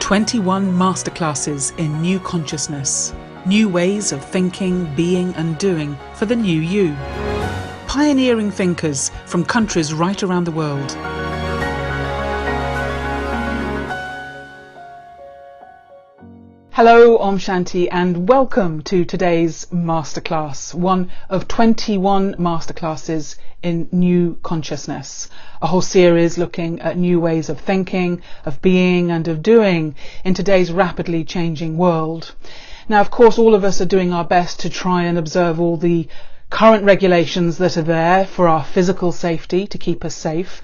21 masterclasses in new consciousness, new ways of thinking, being and doing for the new you. Pioneering thinkers from countries right around the world. Hello, Om Shanti, and welcome to today's masterclass, one of 21 masterclasses in new consciousness, a whole series looking at new ways of thinking, of being and of doing in today's rapidly changing world. Now, of course, all of us are doing our best to try and observe all the current regulations that are there for our physical safety, to keep us safe.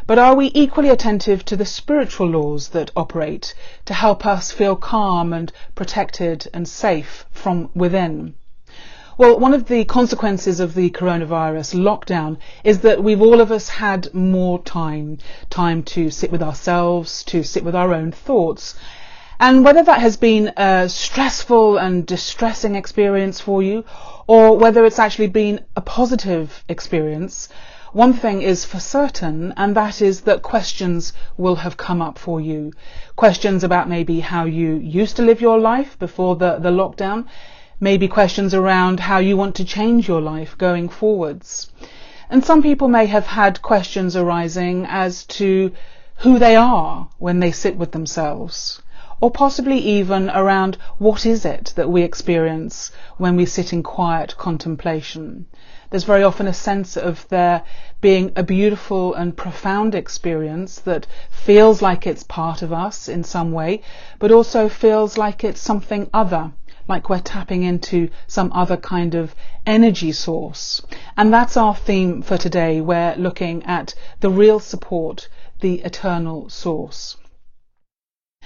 But are we equally attentive to the spiritual laws that operate to help us feel calm and protected and safe from within? Well, one of the consequences of the coronavirus lockdown is that we've all of us had more time to sit with ourselves, to sit with our own thoughts. And whether that has been a stressful and distressing experience for you, or whether it's actually been a positive experience, one thing is for certain, and that is that questions will have come up for you. Questions about maybe how you used to live your life before the lockdown, maybe questions around how you want to change your life going forwards. And some people may have had questions arising as to who they are when they sit with themselves, or possibly even around what is it that we experience when we sit in quiet contemplation. There's very often a sense of there being a beautiful and profound experience that feels like it's part of us in some way, but also feels like it's something other, like we're tapping into some other kind of energy source. And that's our theme for today. We're looking at the real support, the eternal source.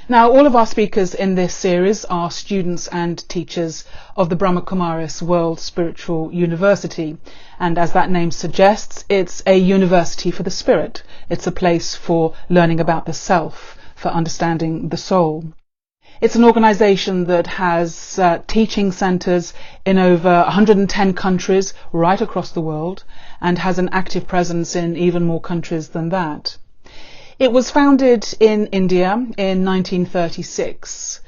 Now, all of our speakers in this series are students and teachers of the Brahma Kumaris World Spiritual University. And as that name suggests, it's a university for the spirit. It's a place for learning about the self, for understanding the soul. It's an organization that has teaching centers in over 110 countries right across the world and has an active presence in even more countries than that. It was founded in India in 1936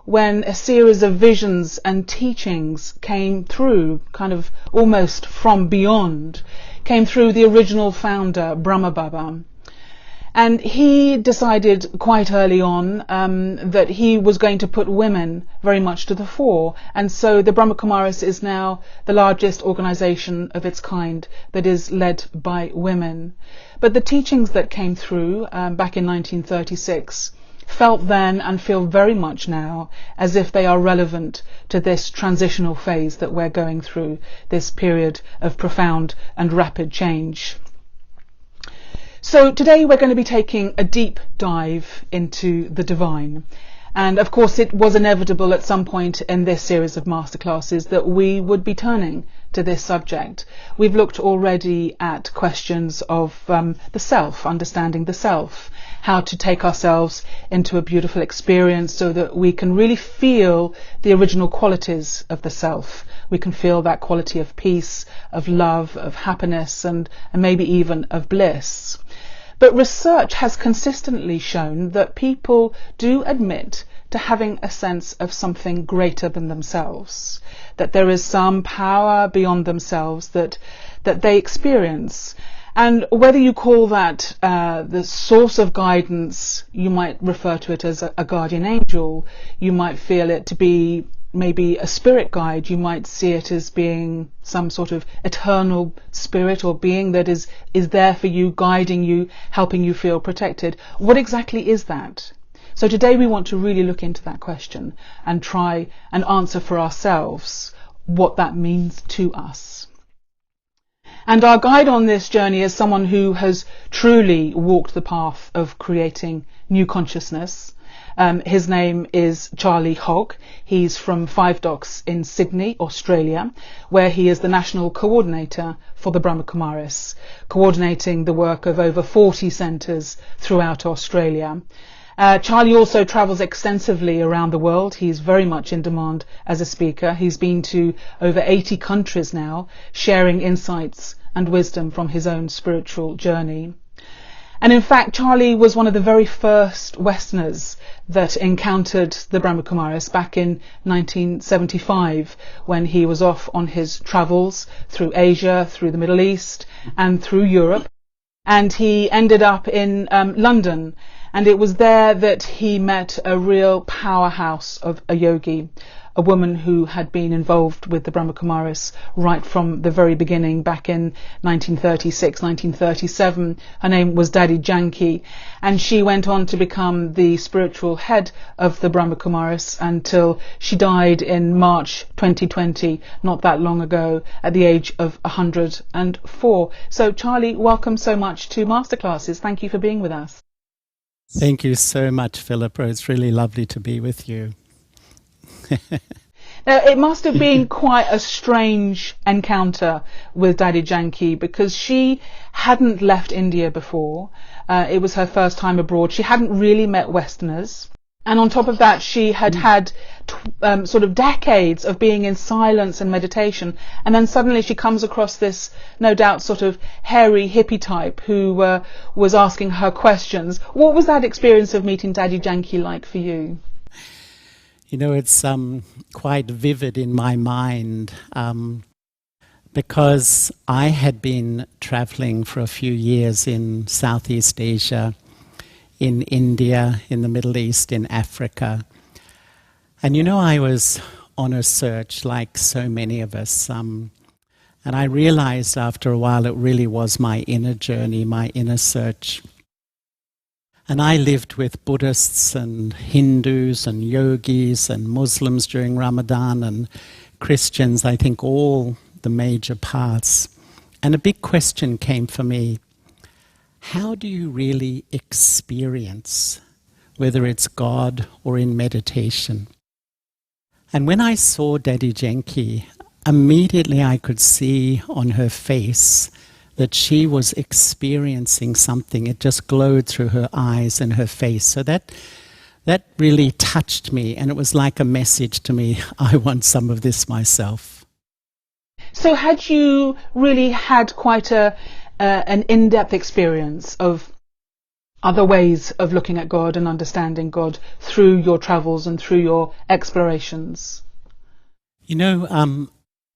when a series of visions and teachings came through, kind of almost from beyond, came through the original founder, Brahma Baba. And he decided quite early on that he was going to put women very much to the fore. And so the Brahma Kumaris is now the largest organization of its kind that is led by women. But the teachings that came through back in 1936 felt then and feel very much now as if they are relevant to this transitional phase that we're going through, this period of profound and rapid change. So today we're going to be taking a deep dive into the divine. And of course it was inevitable at some point in this series of masterclasses that we would be turning to this subject. We've looked already at questions of the self, understanding the self, how to take ourselves into a beautiful experience so that we can really feel the original qualities of the self. We can feel that quality of peace, of love, of happiness, and maybe even of bliss. But research has consistently shown that people do admit to having a sense of something greater than themselves, that there is some power beyond themselves that they experience. And whether you call that the source of guidance, you might refer to it as a guardian angel, you might feel it to be maybe a spirit guide, you might see it as being some sort of eternal spirit or being that is there for you, guiding you, helping you feel protected. What exactly is that? So today we want to really look into that question and try and answer for ourselves what that means to us. And our guide on this journey is someone who has truly walked the path of creating new consciousness. His name is Charlie Hogg. He's from Five Docks in Sydney, Australia, where he is the national coordinator for the Brahma Kumaris, coordinating the work of over 40 centres throughout Australia. Charlie also travels extensively around the world. He's very much in demand as a speaker. He's been to over 80 countries now, sharing insights and wisdom from his own spiritual journey. And in fact, Charlie was one of the very first Westerners that encountered the Brahma Kumaris back in 1975, when he was off on his travels through Asia, through the Middle East and through Europe. And he ended up in London, and it was there that he met a real powerhouse of a yogi, a woman who had been involved with the Brahma Kumaris right from the very beginning back in 1936, 1937. Her name was Daddy Janki, and she went on to become the spiritual head of the Brahma Kumaris until she died in March 2020, not that long ago, at the age of 104. So Charlie, welcome so much to Masterclasses. Thank you for being with us. Thank you so much, Philippa. It's really lovely to be with you. Now, it must have been quite a strange encounter with Daddy Janki, because she hadn't left India before. It was her first time abroad. She hadn't really met Westerners. And on top of that, she had had sort of decades of being in silence and meditation. And then suddenly she comes across this, no doubt, sort of hairy hippie type who was asking her questions. What was that experience of meeting Daddy Janki like for you? You know, it's quite vivid in my mind because I had been traveling for a few years in Southeast Asia, in India, in the Middle East, in Africa. And you know, I was on a search like so many of us. And I realized after a while it really was my inner journey, my inner search. And I lived with Buddhists and Hindus and yogis and Muslims during Ramadan and Christians, I think all the major parts. And a big question came for me: how do you really experience, whether it's God or in meditation? And when I saw Daddy Janki, immediately I could see on her face that she was experiencing something. It just glowed through her eyes and her face. So that really touched me, and it was like a message to me: I want some of this myself. So had you really had quite an in-depth experience of other ways of looking at God and understanding God through your travels and through your explorations? You know,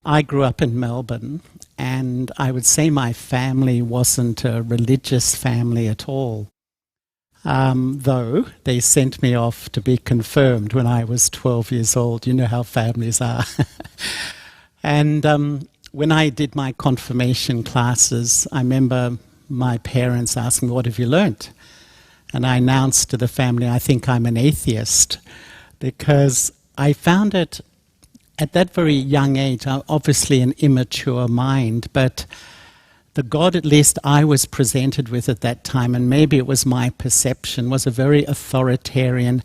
I grew up in Melbourne, and I would say my family wasn't a religious family at all. Though they sent me off to be confirmed when I was 12 years old. You know how families are. And when I did my confirmation classes, I remember my parents asking, "What have you learnt?" And I announced to the family, "I think I'm an atheist," because I found it at that very young age, obviously an immature mind, but the God at least I was presented with at that time, and maybe it was my perception, was a very authoritarian,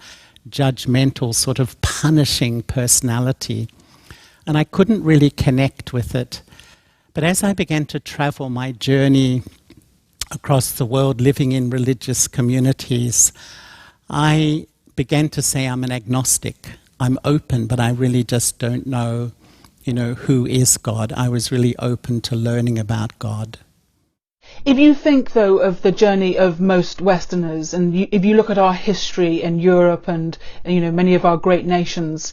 judgmental, sort of punishing personality. And I couldn't really connect with it. But as I began to travel my journey across the world, living in religious communities, I began to say I'm an agnostic. I'm open, but I really just don't know, who is God. I was really open to learning about God. If you think, though, of the journey of most Westerners, and if you look at our history in Europe and many of our great nations,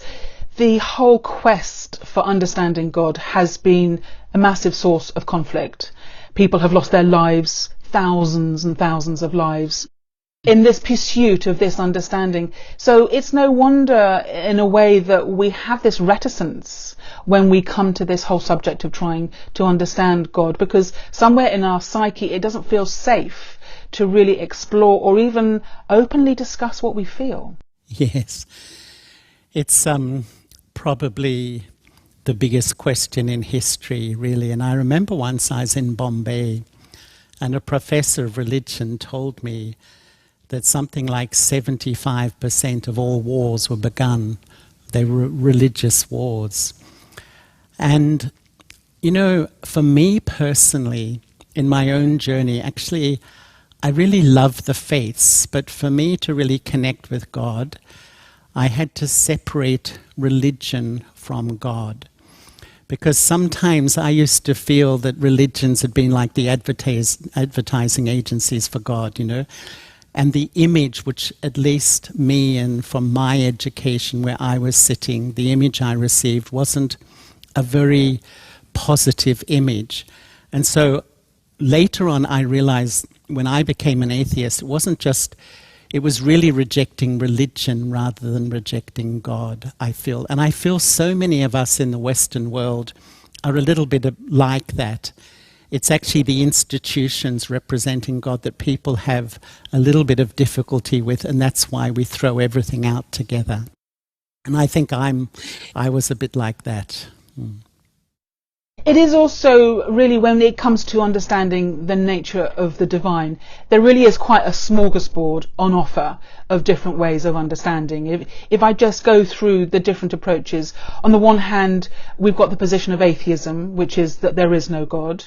the whole quest for understanding God has been a massive source of conflict. People have lost their lives, thousands and thousands of lives, in this pursuit of this understanding. So it's no wonder, in a way, that we have this reticence when we come to this whole subject of trying to understand God, because somewhere in our psyche it doesn't feel safe to really explore or even openly discuss what we feel. Yes. It's probably the biggest question in history, really. And I remember once I was in Bombay, and a professor of religion told me that something like 75% of all wars were begun. They were religious wars. And, for me personally, in my own journey, actually, I really love the faiths, but for me to really connect with God, I had to separate religion from God. Because sometimes I used to feel that religions had been like the advertising agencies for God, you know. And the image which at least me and from my education where I was sitting, the image I received wasn't a very positive image. And so later on I realized when I became an atheist, it was really rejecting religion rather than rejecting God, I feel. And I feel so many of us in the Western world are a little bit like that. It's actually the institutions representing God that people have a little bit of difficulty with, and that's why we throw everything out together. And I think I was a bit like that. It is also really, when it comes to understanding the nature of the divine, there really is quite a smorgasbord on offer of different ways of understanding. If I just go through the different approaches, on the one hand, we've got the position of atheism, which is that there is no God.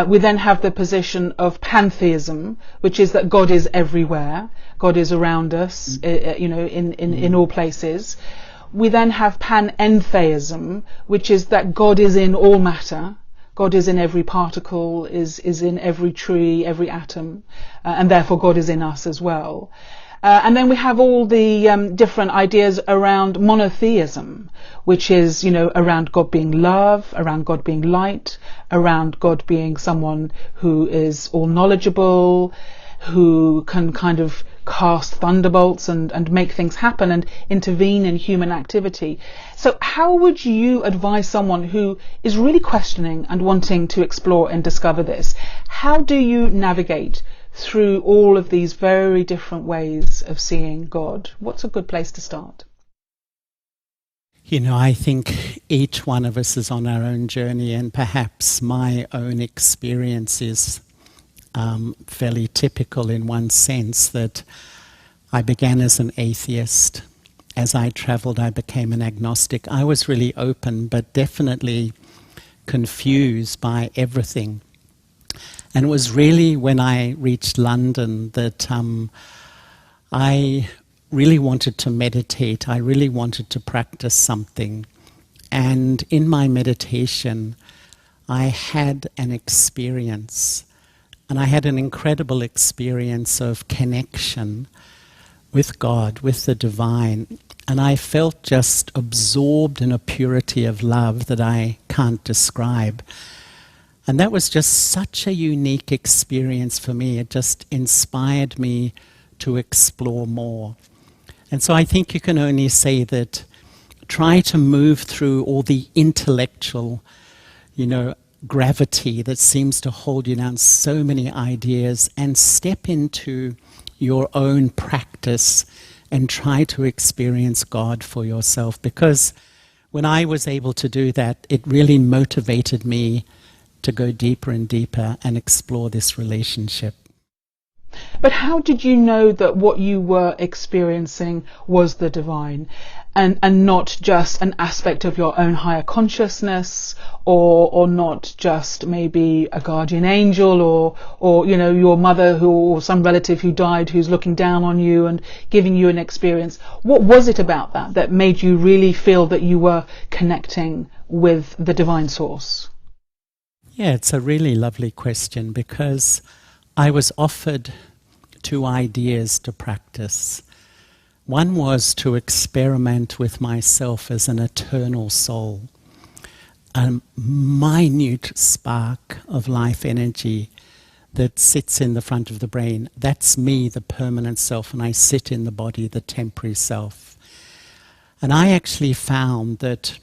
We then have the position of pantheism, which is that God is everywhere. God is around us, in all places. We then have panentheism, which is that God is in all matter. God is in every particle, is in every tree, every atom, and therefore God is in us as well. And then we have all the different ideas around monotheism, which is, around God being love, around God being light, around God being someone who is all knowledgeable, who can kind of cast thunderbolts and make things happen and intervene in human activity. So how would you advise someone who is really questioning and wanting to explore and discover this? How do you navigate through all of these very different ways of seeing God? What's a good place to start? I think each one of us is on our own journey, and perhaps my own experience is fairly typical in one sense, that I began as an atheist. As I travelled, I became an agnostic. I was really open, but definitely confused by everything. And it was really when I reached London that I really wanted to meditate. I really wanted to practice something. And in my meditation, I had an experience. And I had an incredible experience of connection with God, with the divine. And I felt just absorbed in a purity of love that I can't describe. And that was just such a unique experience for me. It just inspired me to explore more. And so I think you can only say that try to move through all the intellectual, gravity that seems to hold you down, so many ideas, and step into your own practice and try to experience God for yourself. Because when I was able to do that, it really motivated me to go deeper and deeper and explore this relationship. But how did you know that what you were experiencing was the divine and not just an aspect of your own higher consciousness, or not just maybe a guardian angel or your mother or some relative who died who's looking down on you and giving you an experience? What was it about that made you really feel that you were connecting with the divine source? Yeah, it's a really lovely question, because I was offered two ideas to practice. One was to experiment with myself as an eternal soul, a minute spark of life energy that sits in the front of the brain. That's me, the permanent self, and I sit in the body, the temporary self. And I actually found that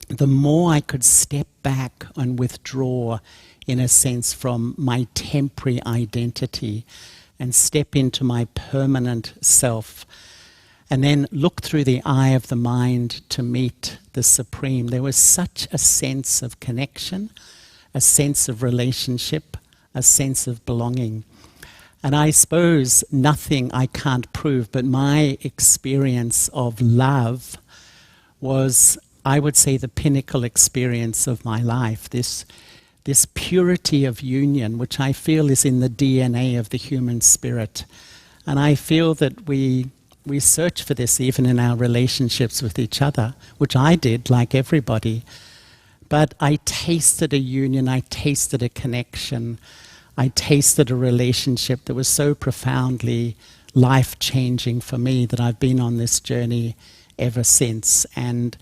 the more I could step back and withdraw, in a sense, from my temporary identity and step into my permanent self, and then look through the eye of the mind to meet the Supreme, there was such a sense of connection, a sense of relationship, a sense of belonging. And I suppose nothing I can't prove, but my experience of love was, I would say, the pinnacle experience of my life. This purity of union, which I feel is in the DNA of the human spirit. And I feel that we search for this even in our relationships with each other, which I did, like everybody. But I tasted a union, I tasted a connection, I tasted a relationship that was so profoundly life-changing for me that I've been on this journey ever since. And,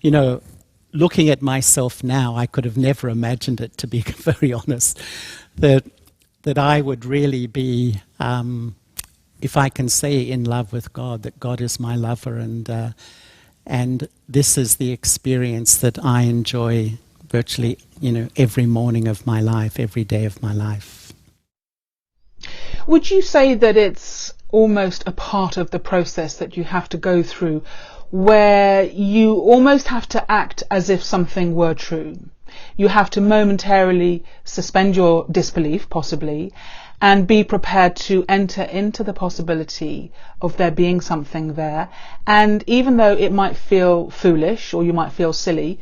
you know, looking at myself now, I could have never imagined it, to be very honest, that I would really be, if I can say, in love with God, that God is my lover, and this is the experience that I enjoy virtually, you know, every morning of my life, every day of my life. Would you say that it's almost a part of the process that you have to go through, where you almost have to act as if something were true? You have to momentarily suspend your disbelief, possibly, and be prepared to enter into the possibility of there being something there. And even though it might feel foolish or you might feel silly,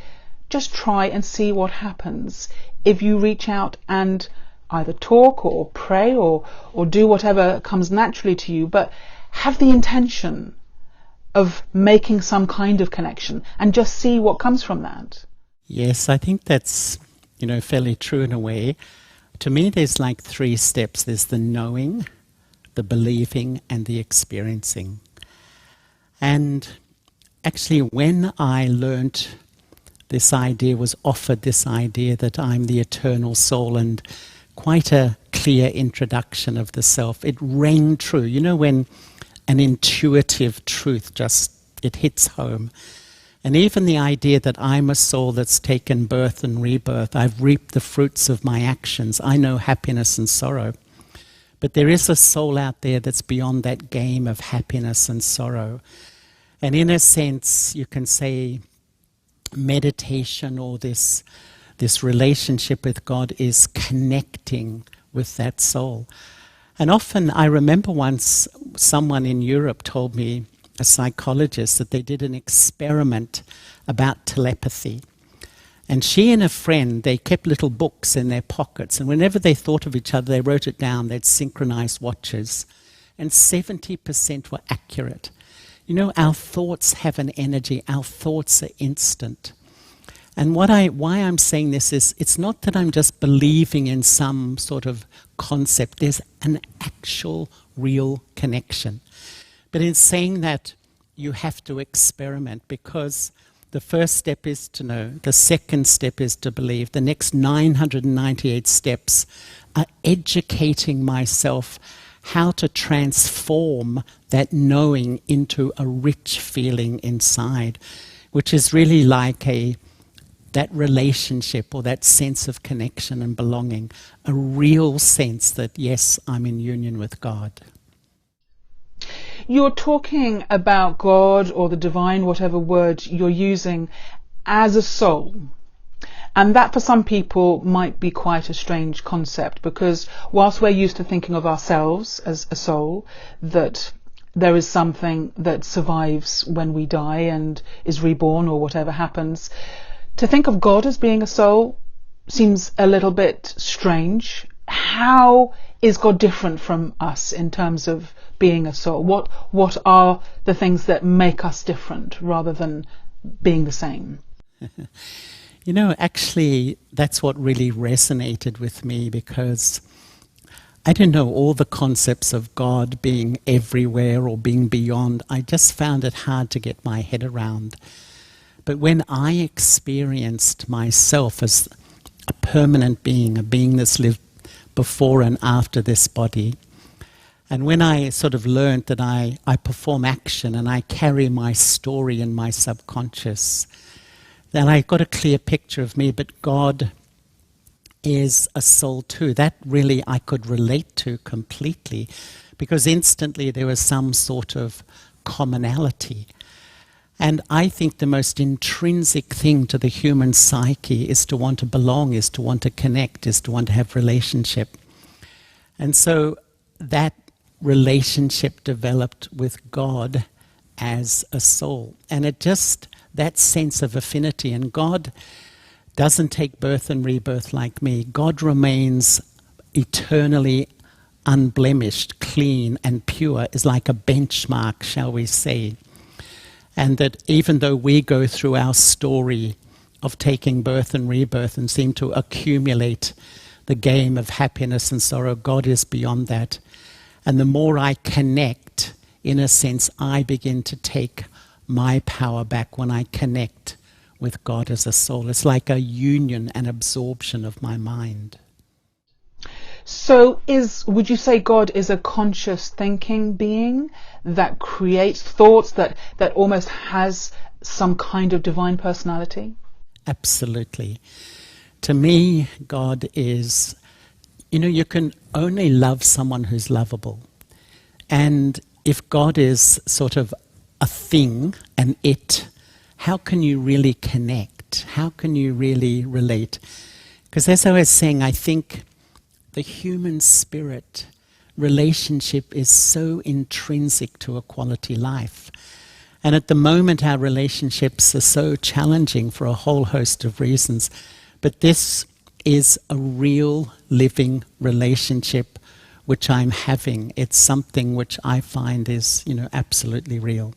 just try and see what happens if you reach out and either talk or pray or do whatever comes naturally to you, but have the intention of making some kind of connection and just see what comes from that. Yes, I think that's, you know, fairly true in a way. To me, there's like 3 steps. There's the knowing, the believing, and the experiencing. And actually, when I learnt this idea, was offered this idea that I'm the eternal soul, and quite a clear introduction of the self, it rang true. You know, when an intuitive truth just, it hits home. And even the idea that I'm a soul that's taken birth and rebirth, I've reaped the fruits of my actions, I know happiness and sorrow. But there is a soul out there that's beyond that game of happiness and sorrow. And in a sense, you can say meditation, or this relationship with God, is connecting with that soul. And often, I remember once someone in Europe told me, a psychologist, that they did an experiment about telepathy. And she and a friend, they kept little books in their pockets, and whenever they thought of each other, they wrote it down. They'd synchronize watches, and 70% were accurate. You know, our thoughts have an energy. Our thoughts are instant. And why I'm saying this is, it's not that I'm just believing in some sort of concept. There's an actual, real connection. But in saying that, you have to experiment, because the first step is to know, the second step is to believe, the next 998 steps are educating myself how to transform that knowing into a rich feeling inside, which is really like that relationship or that sense of connection and belonging, a real sense that, yes, I'm in union with God. You're talking about God or the divine, whatever word you're using, as a soul. And that for some people might be quite a strange concept, because whilst we're used to thinking of ourselves as a soul, that there is something that survives when we die and is reborn or whatever happens, to think of God as being a soul seems a little bit strange. How is God different from us in terms of being a soul? What are the things that make us different rather than being the same? You know, actually, that's what really resonated with me, because I don't know, all the concepts of God being everywhere or being beyond, I just found it hard to get my head around. But when I experienced myself as a permanent being, a being that's lived before and after this body, and when I sort of learned that I perform action and I carry my story in my subconscious, then I got a clear picture of me, but God is a soul too. That really I could relate to completely, because instantly there was some sort of commonality. And I think the most intrinsic thing to the human psyche is to want to belong, is to want to connect, is to want to have relationship. And so that relationship developed with God as a soul. And it just, that sense of affinity. And God doesn't take birth and rebirth like me. God remains eternally unblemished, clean and pure, is like a benchmark, shall we say. And that even though we go through our story of taking birth and rebirth and seem to accumulate the game of happiness and sorrow. God is beyond that. And the more I connect, in a sense, I begin to take my power back when I connect with God as a soul. It's like a union and absorption of my mind. So would you say God is a conscious thinking being that creates thoughts, that almost has some kind of divine personality? Absolutely. To me, God is, you can only love someone who's lovable. And if God is sort of a thing, an it, how can you really connect? How can you really relate? Because as I was saying, I think the human spirit relationship is so intrinsic to a quality life. And at the moment, our relationships are so challenging for a whole host of reasons. But this is a real living relationship which I'm having. It's something which I find is, absolutely real.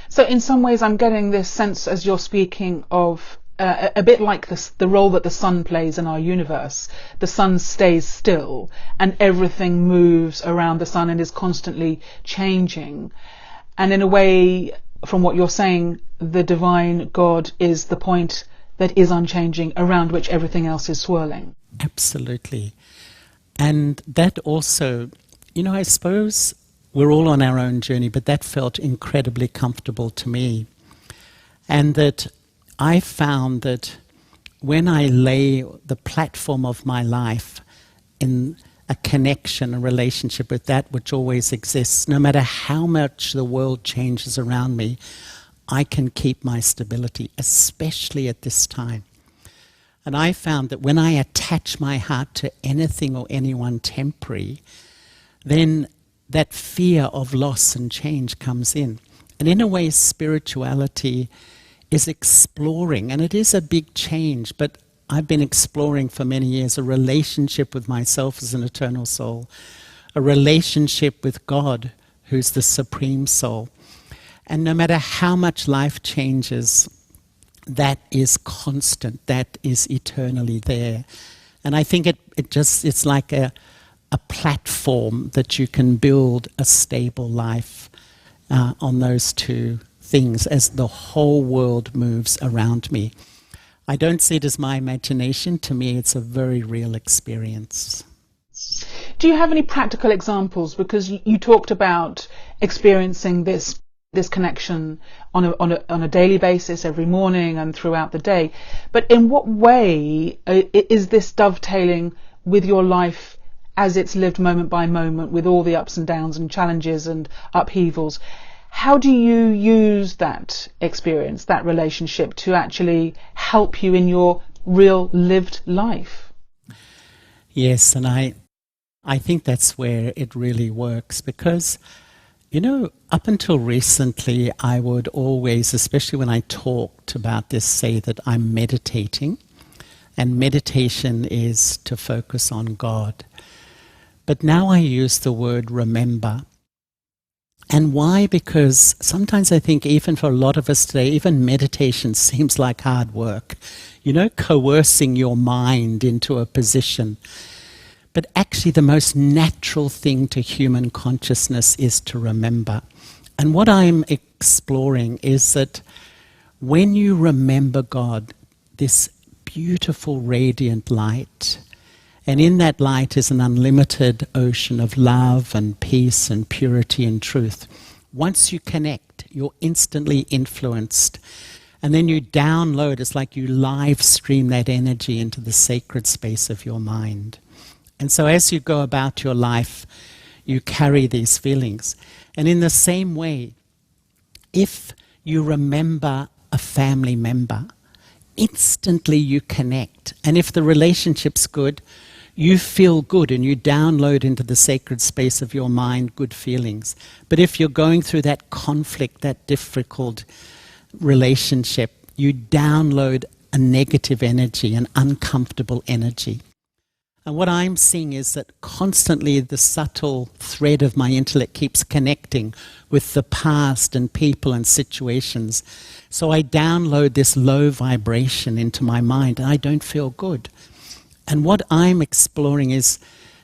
So in some ways, I'm getting this sense as you're speaking of a bit like the role that the sun plays in our universe. The sun stays still and everything moves around the sun and is constantly changing. And in a way, from what you're saying, the divine God is the point that is unchanging, around which everything else is swirling. Absolutely. And that also, I suppose we're all on our own journey, but that felt incredibly comfortable to me. And that I found that when I lay the platform of my life in a connection, a relationship with that which always exists, no matter how much the world changes around me, I can keep my stability, especially at this time. And I found that when I attach my heart to anything or anyone temporary, then that fear of loss and change comes in. And in a way, spirituality is exploring, and it is a big change, but I've been exploring for many years a relationship with myself as an eternal soul, a relationship with God, who's the supreme soul. And no matter how much life changes, that is constant, that is eternally there. And I think it's like a platform that you can build a stable life on those two things as the whole world moves around me. I don't see it as my imagination. To me, it's a very real experience. Do you have any practical examples? Because you talked about experiencing this connection on a daily basis, every morning and throughout the day. But in what way is this dovetailing with your life as it's lived moment by moment, with all the ups and downs and challenges and upheavals? How do you use that experience, that relationship, to actually help you in your real lived life? Yes, and I think that's where it really works, because, up until recently, I would always, especially when I talked about this, say that I'm meditating, and meditation is to focus on God. But now I use the word remember. And why? Because sometimes I think even for a lot of us today, even meditation seems like hard work, coercing your mind into a position. But actually the most natural thing to human consciousness is to remember. And what I'm exploring is that when you remember God, this beautiful radiant light, and in that light is an unlimited ocean of love and peace and purity and truth. Once you connect, you're instantly influenced. And then you download, it's like you live stream that energy into the sacred space of your mind. And so as you go about your life, you carry these feelings. And in the same way, if you remember a family member, instantly you connect. And if the relationship's good, you feel good and you download into the sacred space of your mind good feelings. But if you're going through that conflict, that difficult relationship, you download a negative energy, an uncomfortable energy. And what I'm seeing is that constantly the subtle thread of my intellect keeps connecting with the past and people and situations. So I download this low vibration into my mind and I don't feel good. And what I'm exploring is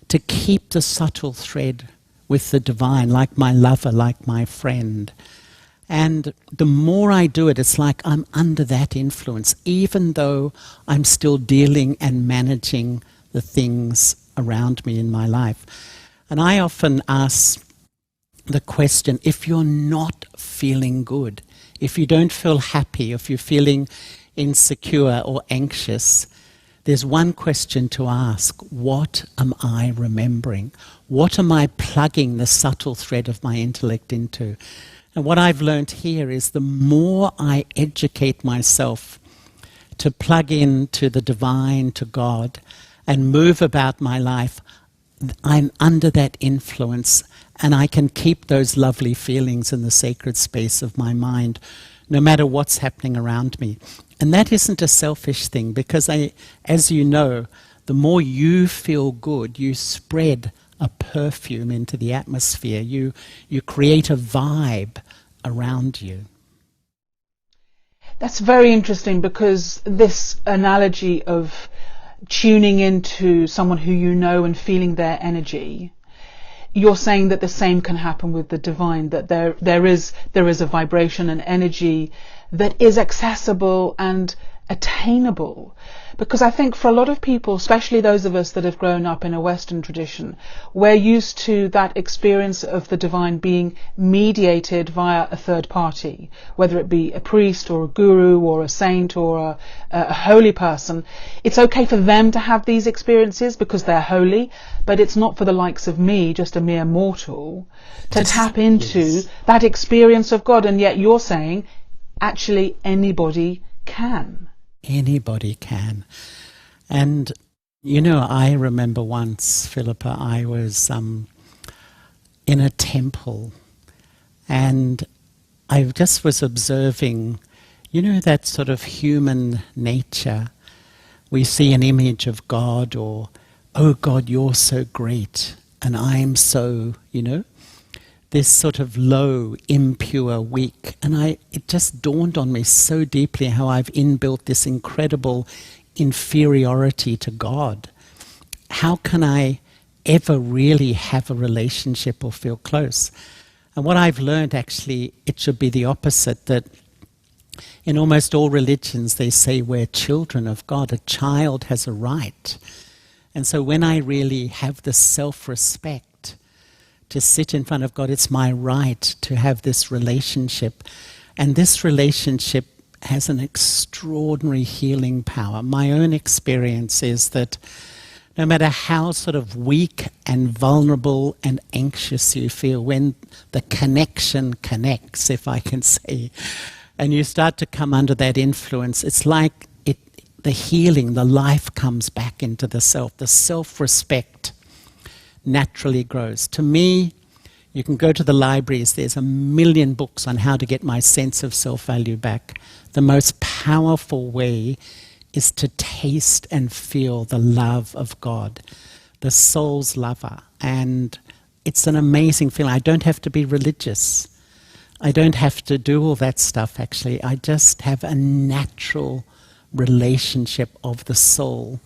to keep the subtle thread with the divine, like my lover, like my friend. And the more I do it, it's like I'm under that influence, even though I'm still dealing and managing the things around me in my life. And I often ask the question, if you're not feeling good, if you don't feel happy, if you're feeling insecure or anxious, there's one question to ask: what am I remembering? What am I plugging the subtle thread of my intellect into? And what I've learned here is the more I educate myself to plug into the divine, to God, and move about my life, I'm under that influence, and I can keep those lovely feelings in the sacred space of my mind, no matter what's happening around me. And that isn't a selfish thing, because as you know, the more you feel good, you spread a perfume into the atmosphere. You create a vibe around you. That's very interesting, because this analogy of tuning into someone who you know and feeling their energy, you're saying that the same can happen with the divine, that there is a vibration, an energy that is accessible and attainable. Because I think for a lot of people, especially those of us that have grown up in a Western tradition, we're used to that experience of the divine being mediated via a third party, whether it be a priest or a guru or a saint or a holy person. It's okay for them to have these experiences because they're holy, but it's not for the likes of me, just a mere mortal, to tap into that experience of God. And yet you're saying, actually, anybody can. Anybody can. And, you know, I remember once, Philippa, I was in a temple, and I just was observing, you know, that sort of human nature. We see an image of God, or, oh God, you're so great, and I'm so, you know, this sort of low, impure, weak. And it just dawned on me so deeply how I've inbuilt this incredible inferiority to God. How can I ever really have a relationship or feel close? And what I've learned, actually, it should be the opposite, that in almost all religions they say we're children of God. A child has a right. And so when I really have the self-respect to sit in front of God, it's my right to have this relationship. And this relationship has an extraordinary healing power. My own experience is that no matter how sort of weak and vulnerable and anxious you feel, when the connection connects, if I can say, and you start to come under that influence, it's like the healing, the life comes back into the self. The self-respect naturally grows. To me, you can go to the libraries, there's 1 million books on how to get my sense of self-value back. The most powerful way is to taste and feel the love of God, the soul's lover. And it's an amazing feeling. I don't have to be religious. I don't have to do all that stuff, actually. I just have a natural relationship of the soul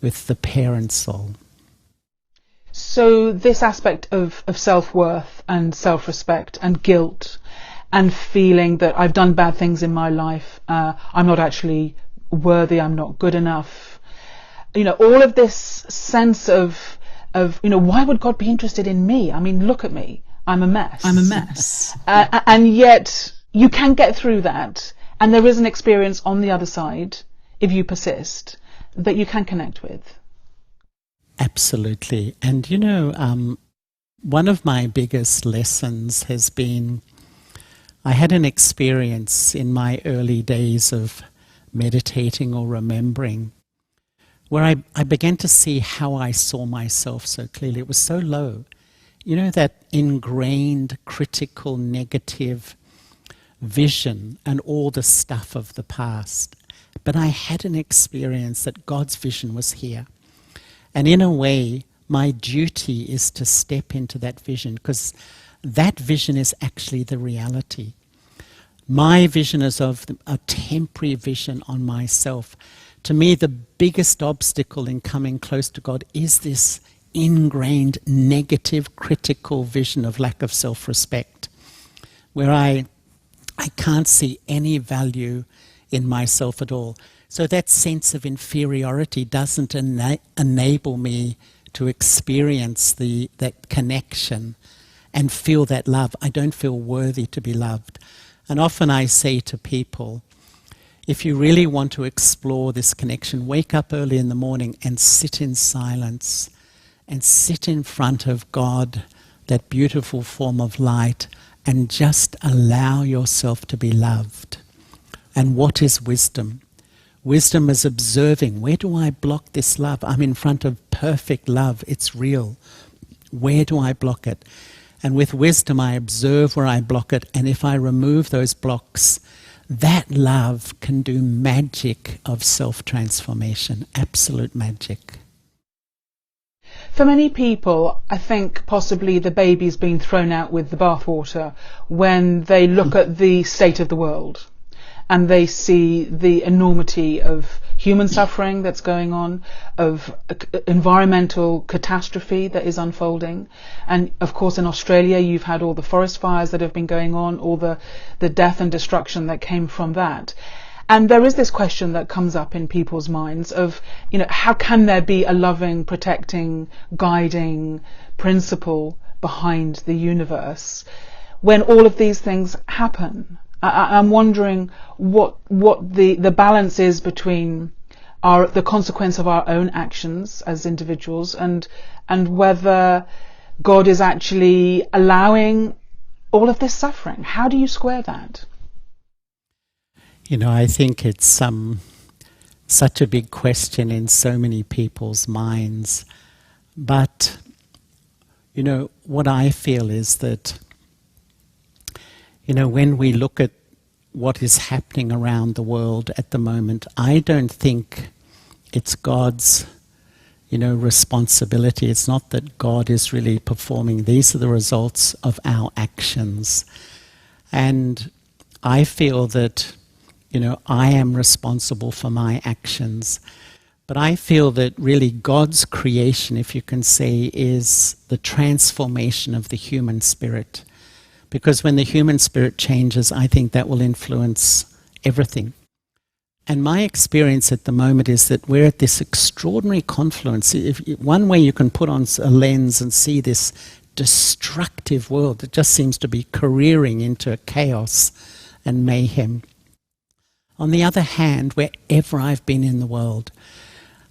with the parent soul. So this aspect of self-worth and self-respect and guilt and feeling that I've done bad things in my life, I'm not actually worthy, I'm not good enough, you know, all of this sense of you know, why would God be interested in me? I mean, look at me, I'm a mess. And yet you can get through that, and there is an experience on the other side, if you persist, that you can connect with. Absolutely. And you know, one of my biggest lessons has been, I had an experience in my early days of meditating or remembering where I began to see how I saw myself so clearly. It was so low. You know, that ingrained, critical, negative vision and all the stuff of the past. But I had an experience that God's vision was here. And in a way, my duty is to step into that vision, because that vision is actually the reality. My vision is of a temporary vision on myself. To me, the biggest obstacle in coming close to God is this ingrained negative, critical vision of lack of self-respect, where I can't see any value in myself at all. So that sense of inferiority doesn't enable me to experience that connection and feel that love. I don't feel worthy to be loved. And often I say to people, if you really want to explore this connection, wake up early in the morning and sit in silence and sit in front of God, that beautiful form of light, and just allow yourself to be loved. And what is wisdom? Wisdom is observing. Where do I block this love? I'm in front of perfect love. It's real. Where do I block it? And with wisdom, I observe where I block it. And if I remove those blocks, that love can do magic of self-transformation, absolute magic. For many people, I think possibly the baby's been thrown out with the bathwater when they look at the state of the world and they see the enormity of human suffering that's going on, of environmental catastrophe that is unfolding. And of course in Australia you've had all the forest fires that have been going on, all the death and destruction that came from that. And there is this question that comes up in people's minds of, how can there be a loving, protecting, guiding principle behind the universe when all of these things happen? I'm wondering what the balance is between the consequence of our own actions as individuals and whether God is actually allowing all of this suffering. How do you square that? I think it's such a big question in so many people's minds. But, what I feel is that, when we look at what is happening around the world at the moment, I don't think it's God's, responsibility. It's not that God is really performing. These are the results of our actions. And I feel that, I am responsible for my actions. But I feel that really God's creation, if you can say, is the transformation of the human spirit. Because when the human spirit changes, I think that will influence everything. And my experience at the moment is that we're at this extraordinary confluence. One way you can put on a lens and see this destructive world that just seems to be careering into chaos and mayhem. On the other hand, wherever I've been in the world,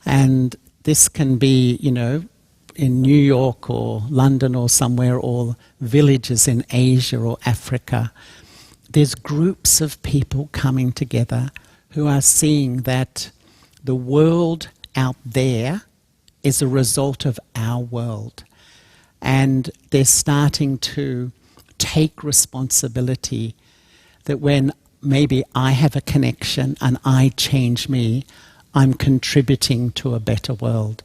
and this can be, in New York or London or somewhere, or villages in Asia or Africa, there's groups of people coming together who are seeing that the world out there is a result of our world. And they're starting to take responsibility that when maybe I have a connection and I change me, I'm contributing to a better world.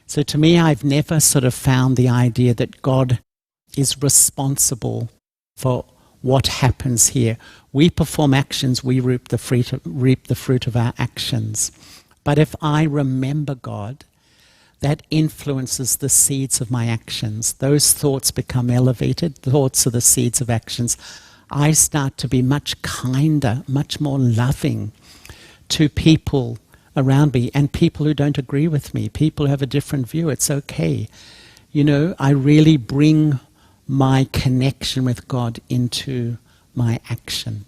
So to me, I've never sort of found the idea that God is responsible for what happens here. We perform actions, we reap the fruit of our actions. But if I remember God, that influences the seeds of my actions. Those thoughts become elevated. Thoughts are the seeds of actions. I start to be much kinder, much more loving to people around me and people who don't agree with me, people who have a different view. It's okay. I really bring my connection with God into my action.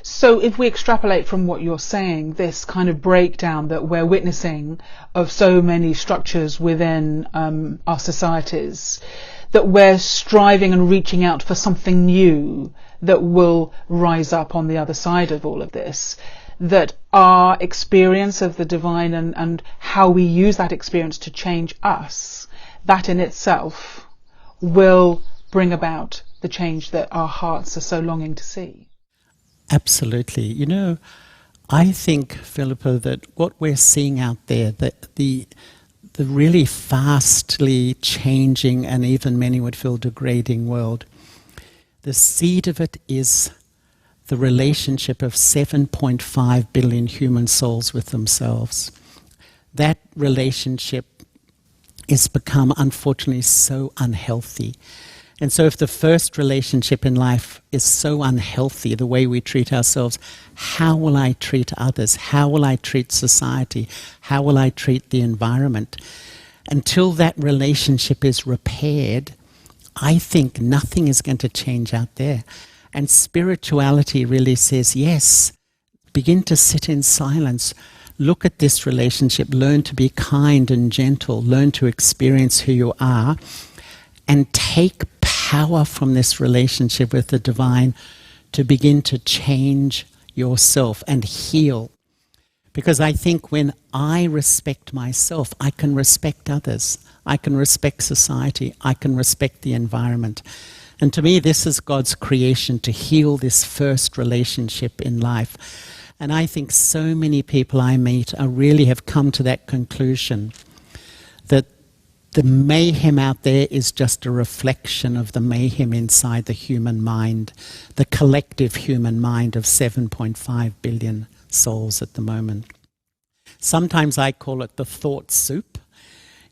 So if we extrapolate from what you're saying, this kind of breakdown that we're witnessing of so many structures within our societies, that we're striving and reaching out for something new that will rise up on the other side of all of this, that our experience of the divine and how we use that experience to change us, that in itself will bring about the change that our hearts are so longing to see. Absolutely. I think, Philippa, that what we're seeing out there, that the really fastly changing and even many would feel degrading world, the seed of it is the relationship of 7.5 billion human souls with themselves. That relationship has become, unfortunately, so unhealthy. And so if the first relationship in life is so unhealthy, the way we treat ourselves, how will I treat others? How will I treat society? How will I treat the environment? Until that relationship is repaired, I think nothing is going to change out there. And spirituality really says, yes, begin to sit in silence. Look at this relationship. Learn to be kind and gentle. Learn to experience who you are. And take power from this relationship with the divine to begin to change yourself and heal. Because I think when I respect myself, I can respect others. I can respect society. I can respect the environment. And to me, this is God's creation, to heal this first relationship in life. And I think so many people I meet really have come to that conclusion, that the mayhem out there is just a reflection of the mayhem inside the human mind, the collective human mind of 7.5 billion souls at the moment. Sometimes I call it the thought soup.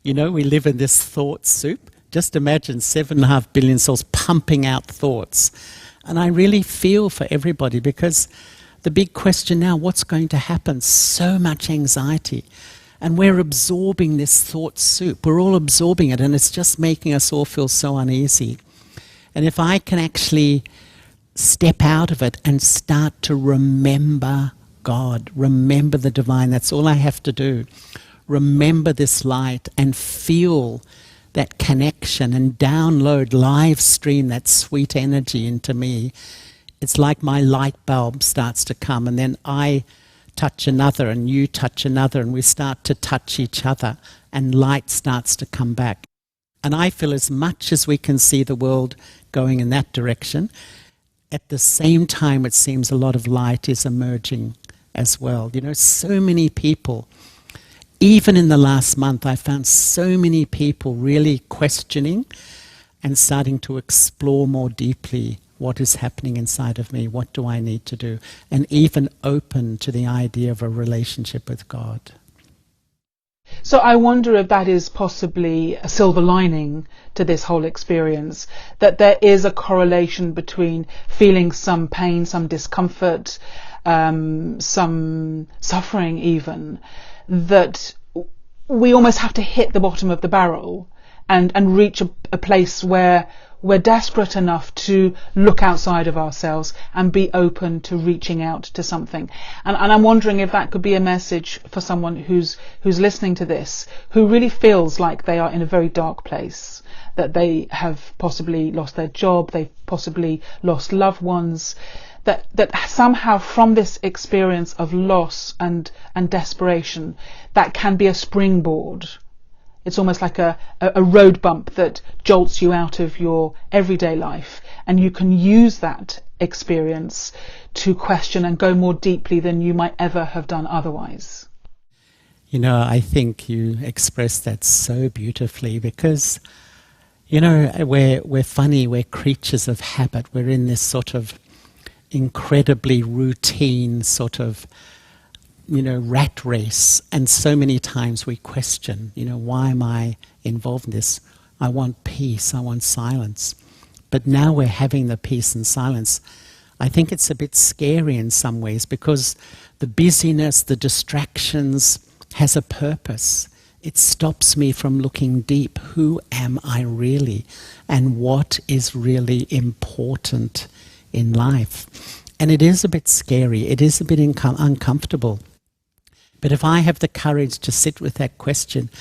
You know, we live in this thought soup. Just imagine 7.5 billion souls pumping out thoughts. And I really feel for everybody, because the big question now, what's going to happen? So much anxiety. And we're absorbing this thought soup. We're all absorbing it, and it's just making us all feel so uneasy. And if I can actually step out of it and start to remember God, remember the divine, that's all I have to do. Remember this light and feel that connection and download, live stream that sweet energy into me. It's like my light bulb starts to come, and then I touch another and you touch another, and we start to touch each other, and light starts to come back. And I feel as much as we can see the world going in that direction, at the same time it seems a lot of light is emerging as well. You know, so many people, even in the last month, I found so many people really questioning and starting to explore more deeply what is happening inside of me, what do I need to do, and even open to the idea of a relationship with God. So I wonder if that is possibly a silver lining to this whole experience, that there is a correlation between feeling some pain, some discomfort, some suffering even, that we almost have to hit the bottom of the barrel and reach a place where we're desperate enough to look outside of ourselves and be open to reaching out to something. And I'm wondering if that could be a message for someone who's listening to this, who really feels like they are in a very dark place, that they have possibly lost their job, they've possibly lost loved ones, that somehow from this experience of loss and desperation, that can be a springboard. It's almost like a road bump that jolts you out of your everyday life, and you can use that experience to question and go more deeply than you might ever have done otherwise. You know, I think you expressed that so beautifully, because, you know, we're funny, we're creatures of habit. We're in this sort of incredibly routine sort of, you know, rat race, and so many times we question, you know, why am I involved in this? I want peace, I want silence. But now we're having the peace and silence. I think it's a bit scary in some ways, because the busyness, the distractions has a purpose. It stops me from looking deep. Who am I really? And what is really important in life? And it is a bit scary. It is a bit uncomfortable. But if I have the courage to sit with that question,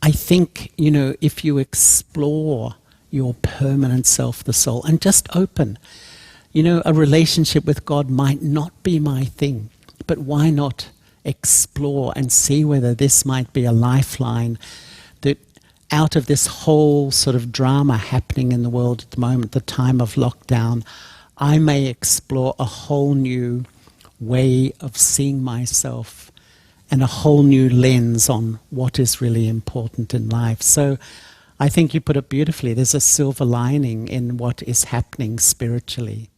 I think, you know, if you explore your permanent self, the soul, and just open, you know, a relationship with God might not be my thing, but why not explore and see whether this might be a lifeline that out of this whole sort of drama happening in the world at the moment, the time of lockdown, I may explore a whole new way of seeing myself and a whole new lens on what is really important in life. So I think you put it beautifully. There's a silver lining in what is happening spiritually.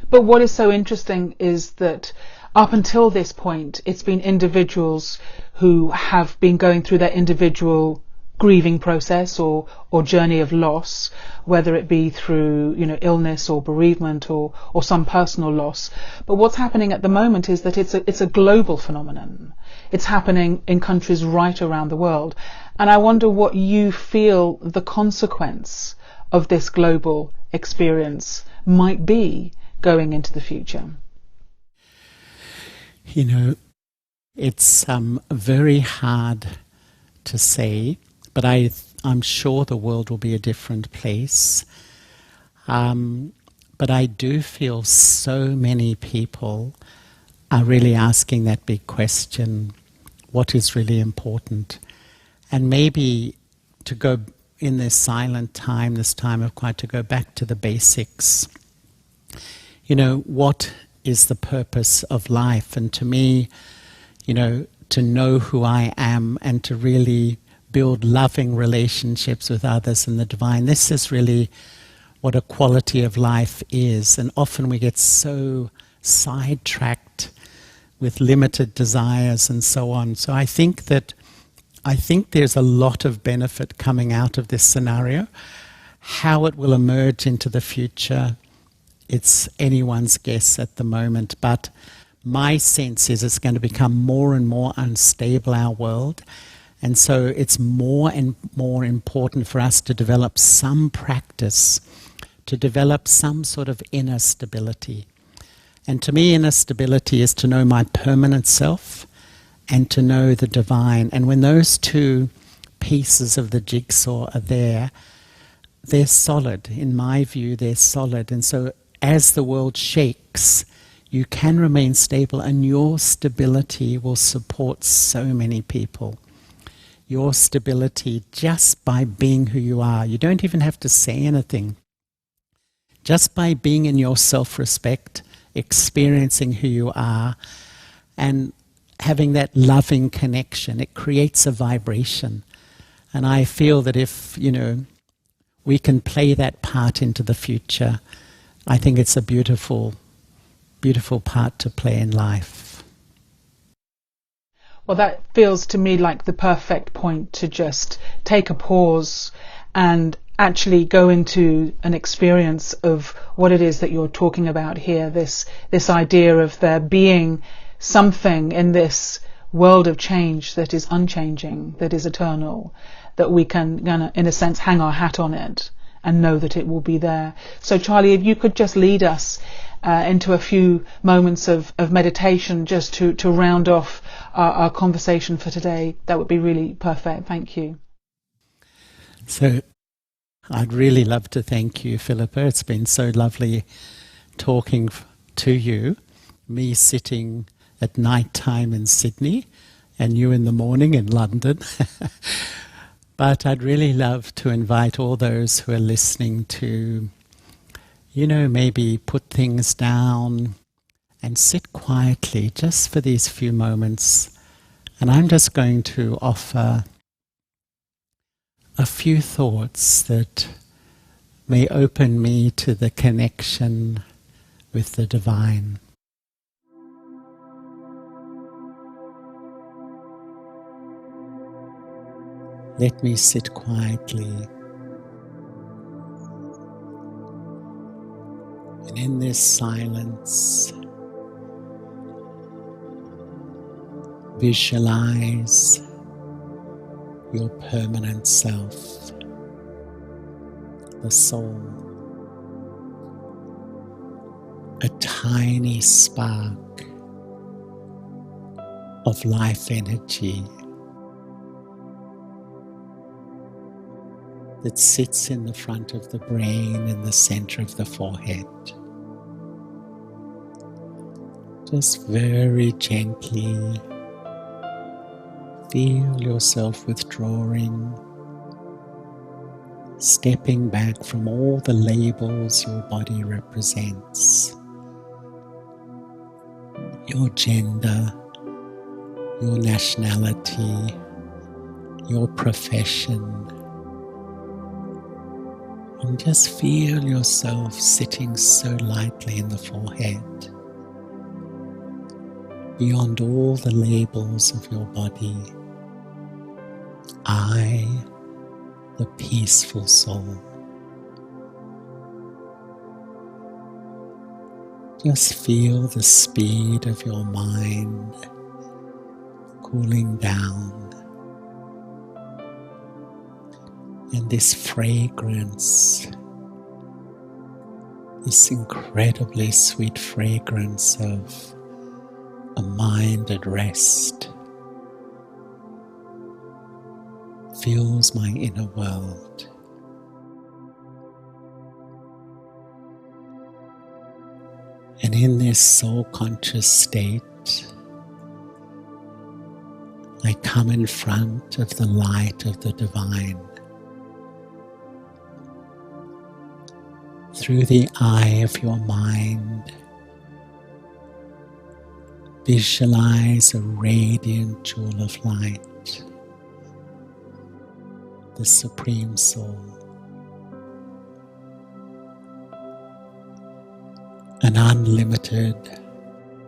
But what is so interesting is that up until this point, it's been individuals who have been going through their individual grieving process or journey of loss, whether it be through, illness or bereavement or some personal loss. But what's happening at the moment is that it's a global phenomenon. It's happening in countries right around the world. And I wonder what you feel the consequence of this global experience might be going into the future. It's very hard to say, but I'm sure the world will be a different place. But I do feel so many people are really asking that big question, what is really important? And maybe to go in this silent time, this time of quiet, to go back to the basics. What is the purpose of life? And to me, to know who I am and to really build loving relationships with others and the divine. This is really what a quality of life is. And often we get so sidetracked with limited desires and so on. So I think there's a lot of benefit coming out of this scenario. How it will emerge into the future, it's anyone's guess at the moment. But my sense is it's going to become more and more unstable, our world. And so it's more and more important for us to develop some practice, to develop some sort of inner stability. And to me, inner stability is to know my permanent self and to know the divine. And when those two pieces of the jigsaw are there, they're solid. In my view, they're solid. And so as the world shakes, you can remain stable, and your stability will support so many people. Your stability just by being who you are. You don't even have to say anything. Just by being in your self-respect, experiencing who you are, and having that loving connection, it creates a vibration. And I feel that if, we can play that part into the future, I think it's a beautiful, beautiful part to play in life. Well, that feels to me like the perfect point to just take a pause and actually go into an experience of what it is that you're talking about here, this idea of there being something in this world of change that is unchanging, that is eternal, that we can, in a sense, hang our hat on it and know that it will be there. So Charlie, if you could just lead us into a few moments of meditation just to round off our conversation for today, that would be really perfect. Thank you. So I'd really love to thank you, Philippa. It's been so lovely talking to you, me sitting at night time in Sydney and you in the morning in London. But I'd really love to invite all those who are listening to, maybe put things down and sit quietly just for these few moments. And I'm just going to offer a few thoughts that may open me to the connection with the divine. Let me sit quietly. And in this silence, visualize your permanent self, the soul, a tiny spark of life energy that sits in the front of the brain in the center of the forehead. Just very gently feel yourself withdrawing, stepping back from all the labels your body represents. your gender, your nationality, your profession, and just feel yourself sitting so lightly in the forehead, beyond all the labels of your body. I, the peaceful soul. Just feel the speed of your mind cooling down, and this fragrance, this incredibly sweet fragrance of a mind at rest, fills my inner world. And in this soul-conscious state, I come in front of the light of the divine. Through the eye of your mind, visualize a radiant jewel of light, the Supreme Soul. An unlimited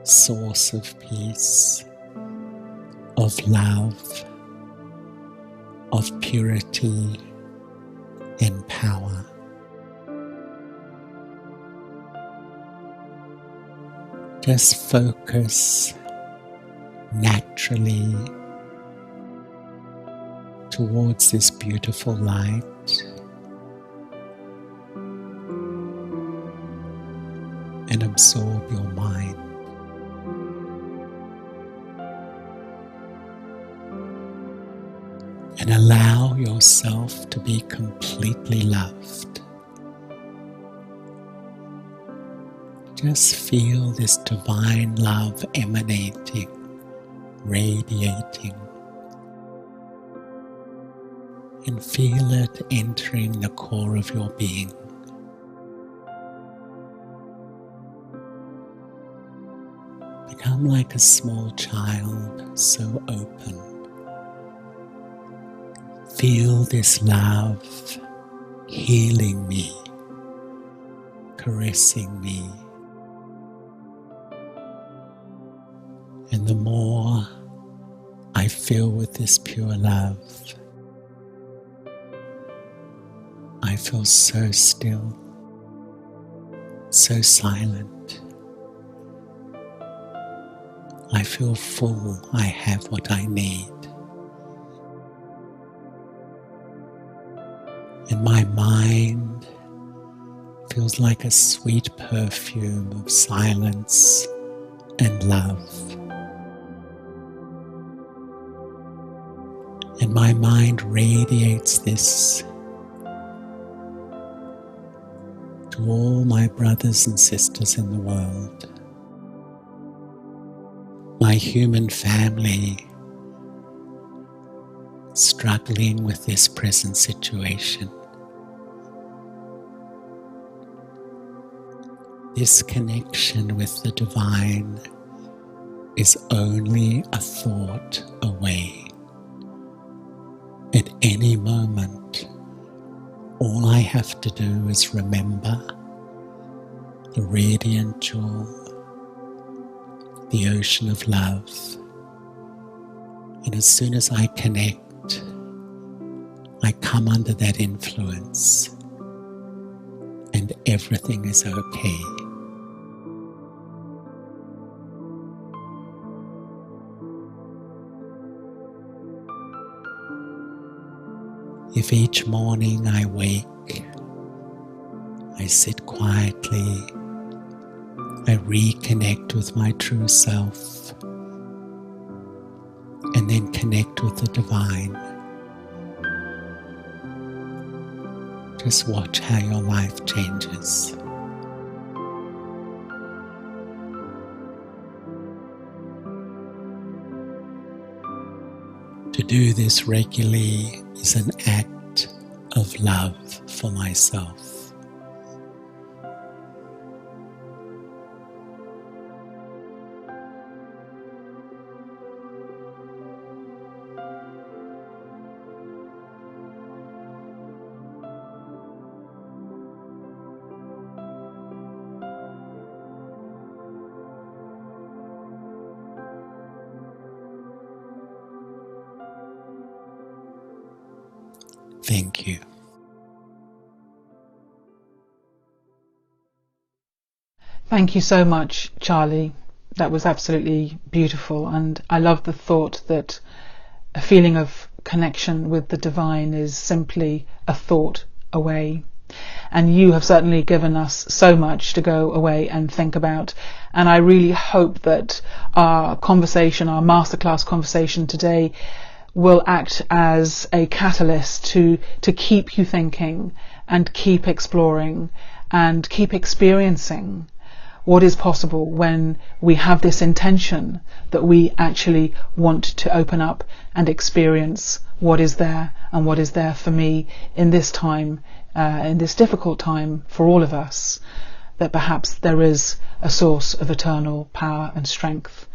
source of peace, of love, of purity and power. Just focus naturally towards this beautiful light. And absorb your mind. And allow yourself to be completely loved. Just feel this divine love emanating, radiating. And feel it entering the core of your being. Become like a small child, so open. Feel this love healing me, caressing me. And the more I fill with this pure love, I feel so still, so silent. I feel full, I have what I need. And my mind feels like a sweet perfume of silence and love. And my mind radiates this to all my brothers and sisters in the world. My human family struggling with this present situation. This connection with the divine is only a thought away. At any moment, all I have to do is remember the radiant jewel, the ocean of love. And as soon as I connect, I come under that influence and everything is okay. If each morning I wake, I sit quietly, I reconnect with my true self, and then connect with the divine. Just watch how your life changes. To do this regularly is an act of love for myself. Thank you. Thank you so much, Charlie. That was absolutely beautiful, and I love the thought that a feeling of connection with the divine is simply a thought away. And you have certainly given us so much to go away and think about. And I really hope that our conversation, our masterclass conversation today, will act as a catalyst to keep you thinking and keep exploring and keep experiencing what is possible when we have this intention that we actually want to open up and experience what is there and what is there for me in this time, in this difficult time for all of us, that perhaps there is a source of eternal power and strength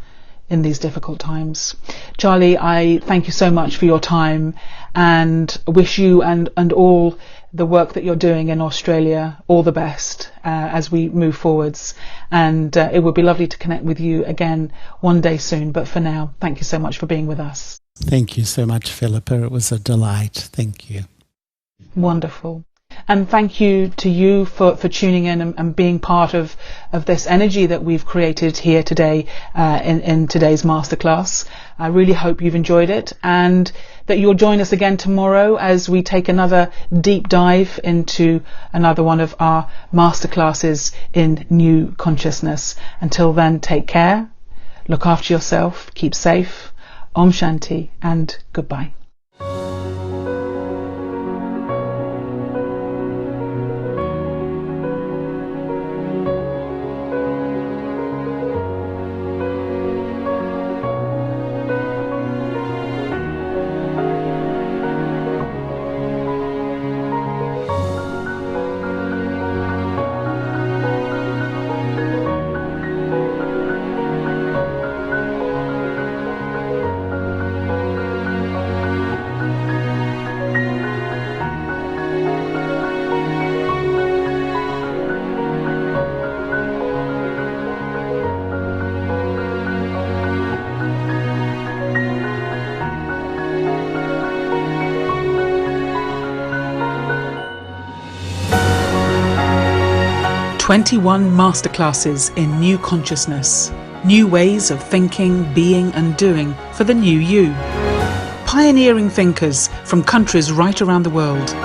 in these difficult times. Charlie, I thank you so much for your time and wish you and all the work that you're doing in Australia all the best as we move forwards, and it would be lovely to connect with you again one day soon, but for now, thank you so much for being with us. Thank you so much, Philippa. It was a delight. Thank you. Wonderful. And thank you to you for tuning in and being part of this energy that we've created here today in today's masterclass. I really hope you've enjoyed it and that you'll join us again tomorrow as we take another deep dive into another one of our masterclasses in new consciousness. Until then, take care, look after yourself, keep safe, Om Shanti, and goodbye. "21 Masterclasses in New Consciousness. New ways of thinking, being and doing for the new you." Pioneering thinkers from countries right around the world.